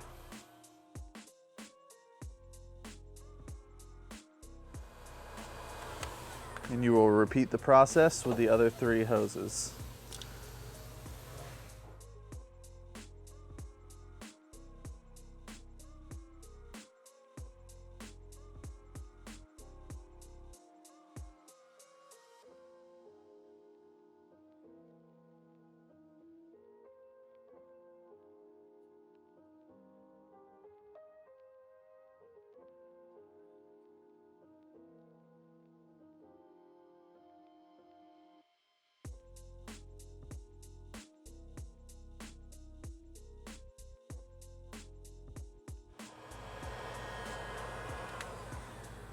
And you will repeat the process with the other 3 hoses.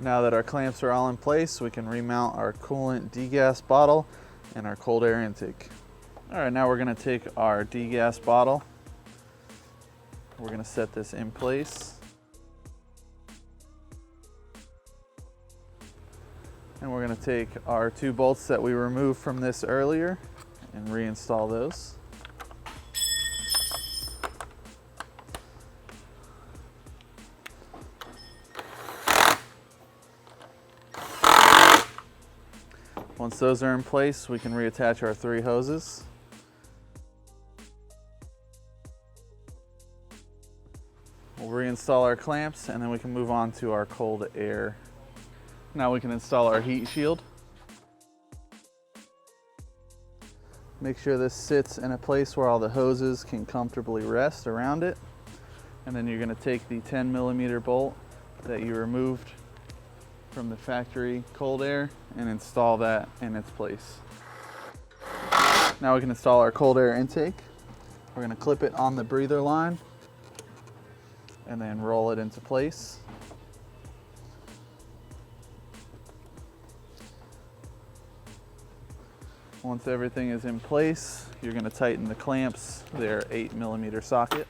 Now that our clamps are all in place, we can remount our coolant degas bottle and our cold air intake. All right, now we're gonna take our degas bottle. We're gonna set this in place. And we're gonna take our 2 bolts that we removed from this earlier and reinstall those. Once those are in place, we can reattach our 3 hoses. We'll reinstall our clamps and then we can move on to our cold air. Now we can install our heat shield. Make sure this sits in a place where all the hoses can comfortably rest around it. And then you're going to take the 10mm bolt that you removed from the factory cold air and install that in its place. Now we can install our cold air intake. We're going to clip it on the breather line and then roll it into place. Once everything is in place, you're going to tighten the clamps, their 8mm socket.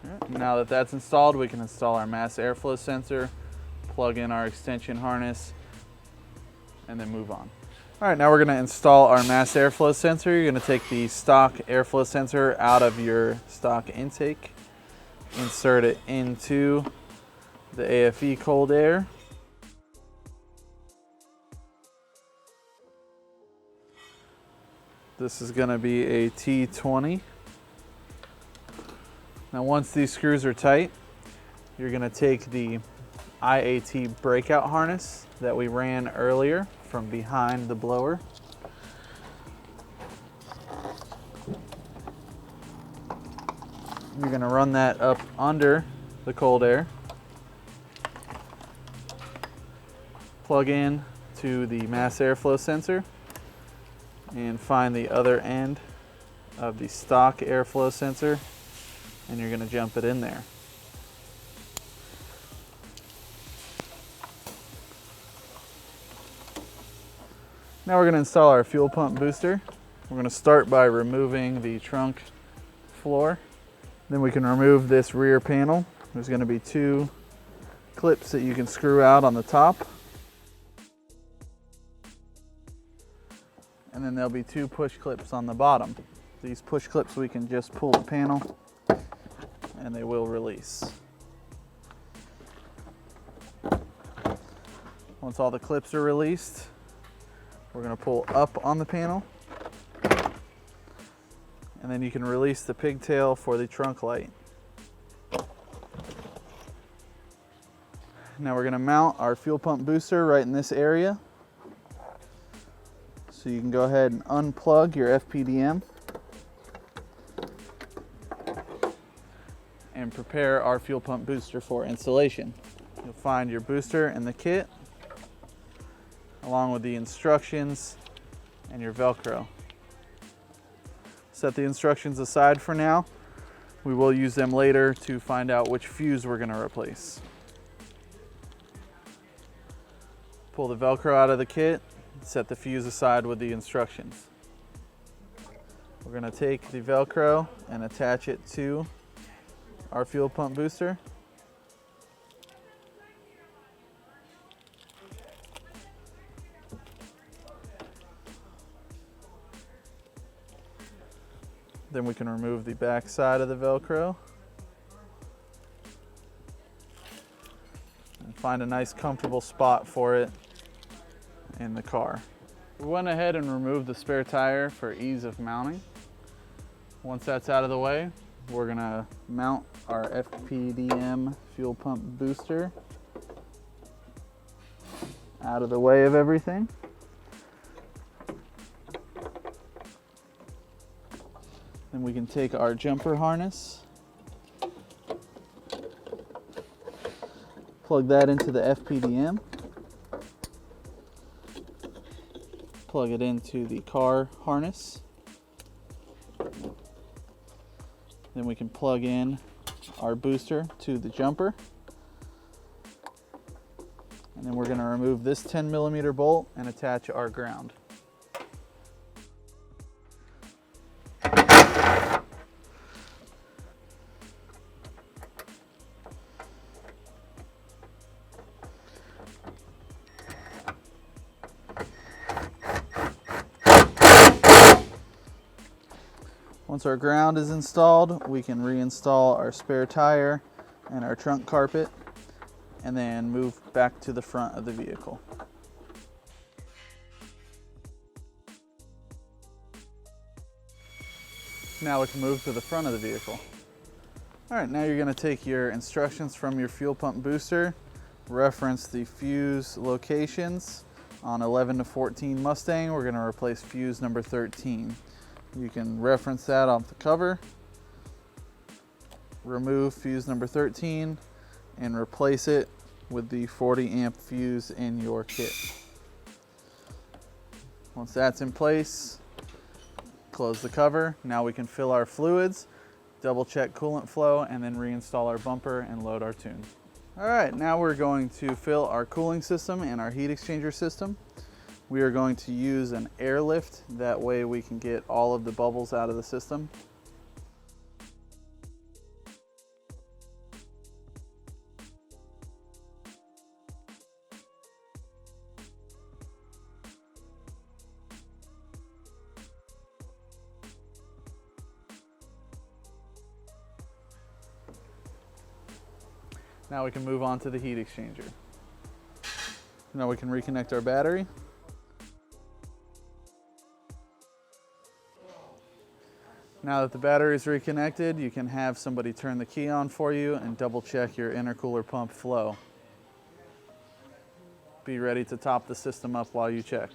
Right, now that that's installed, we can install our mass airflow sensor, plug in our extension harness, and then move on. All right, now we're going to install our mass airflow sensor. You're going to take the stock airflow sensor out of your stock intake, insert it into the AFE cold air. This is going to be a T20. Now once these screws are tight, you're going to take the IAT breakout harness that we ran earlier from behind the blower. You're going to run that up under the cold air. Plug in to the mass airflow sensor and find the other end of the stock airflow sensor, and you're going to jump it in there. Now we're going to install our fuel pump booster. We're going to start by removing the trunk floor. Then we can remove this rear panel. There's going to be 2 clips that you can screw out on the top. And then there'll be 2 push clips on the bottom. These push clips, we can just pull the panel and they will release. Once all the clips are released, we're going to pull up on the panel, and then you can release the pigtail for the trunk light. Now we're going to mount our fuel pump booster right in this area. So you can go ahead and unplug your FPDM and prepare our fuel pump booster for installation. You'll find your booster in the kit, along with the instructions and your Velcro. Set the instructions aside for now. We will use them later to find out which fuse we're going to replace. Pull the Velcro out of the kit, set the fuse aside with the instructions. We're going to take the Velcro and attach it to our fuel pump booster. Then we can remove the back side of the Velcro and find a nice comfortable spot for it in the car. We went ahead and removed the spare tire for ease of mounting. Once that's out of the way, we're gonna mount our FPDM fuel pump booster out of the way of everything. Then we can take our jumper harness, plug that into the FPDM, plug it into the car harness. Then we can plug in our booster to the jumper. And then we're going to remove this 10mm bolt and attach our ground. Once our ground is installed, we can reinstall our spare tire and our trunk carpet and then move back to the front of the vehicle. Now we can move to the front of the vehicle. All right, now you're gonna take your instructions from your fuel pump booster, reference the fuse locations. On 11 to 14 Mustang, we're gonna replace fuse number 13. You can reference that off the cover, remove fuse number 13, and replace it with the 40 amp fuse in your kit. Once that's in place, close the cover. Now we can fill our fluids, double check coolant flow, and then reinstall our bumper and load our tune. All right, now we're going to fill our cooling system and our heat exchanger system. We are going to use an air lift. That way we can get all of the bubbles out of the system. Now we can move on to the heat exchanger. Now we can reconnect our battery. Now that the battery is reconnected, you can have somebody turn the key on for you and double check your intercooler pump flow. Be ready to top the system up while you check.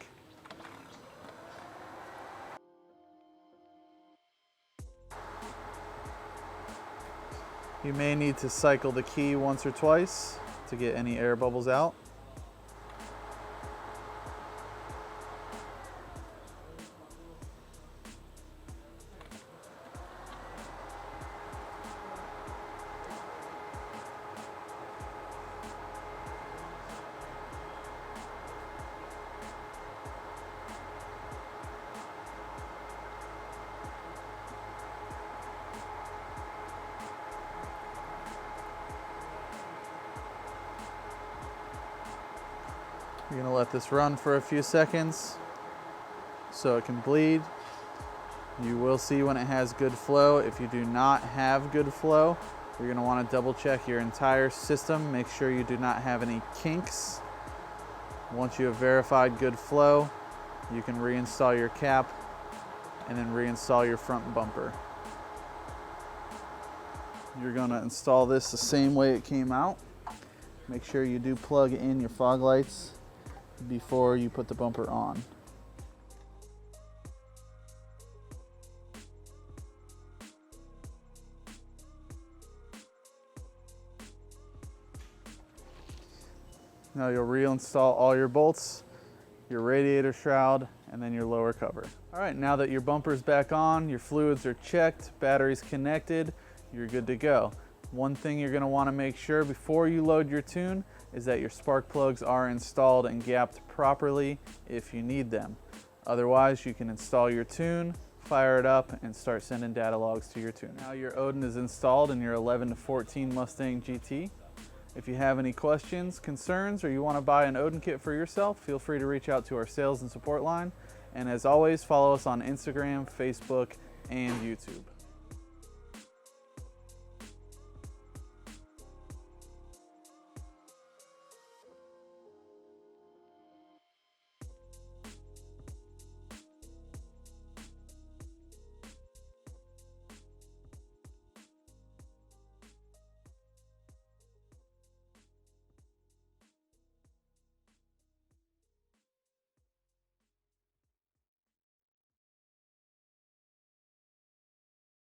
You may need to cycle the key once or twice to get any air bubbles out. You're gonna let this run for a few seconds so it can bleed. You will see when it has good flow. If you do not have good flow, you're gonna wanna double check your entire system. Make sure you do not have any kinks. Once you have verified good flow, you can reinstall your cap and then reinstall your front bumper. You're gonna install this the same way it came out. Make sure you do plug in your fog lights before you put the bumper on. Now you'll reinstall all your bolts, your radiator shroud, and then your lower cover. All right, now that your bumper's back on, your fluids are checked, battery's connected, you're good to go. One thing you're gonna wanna make sure before you load your tune is that your spark plugs are installed and gapped properly if you need them. Otherwise, you can install your tune, fire it up, and start sending data logs to your tune. Now your Odin is installed in your 11 to 14 Mustang GT. If you have any questions, concerns, or you want to buy an Odin kit for yourself, feel free to reach out to our sales and support line. And as always, follow us on Instagram, Facebook, and YouTube.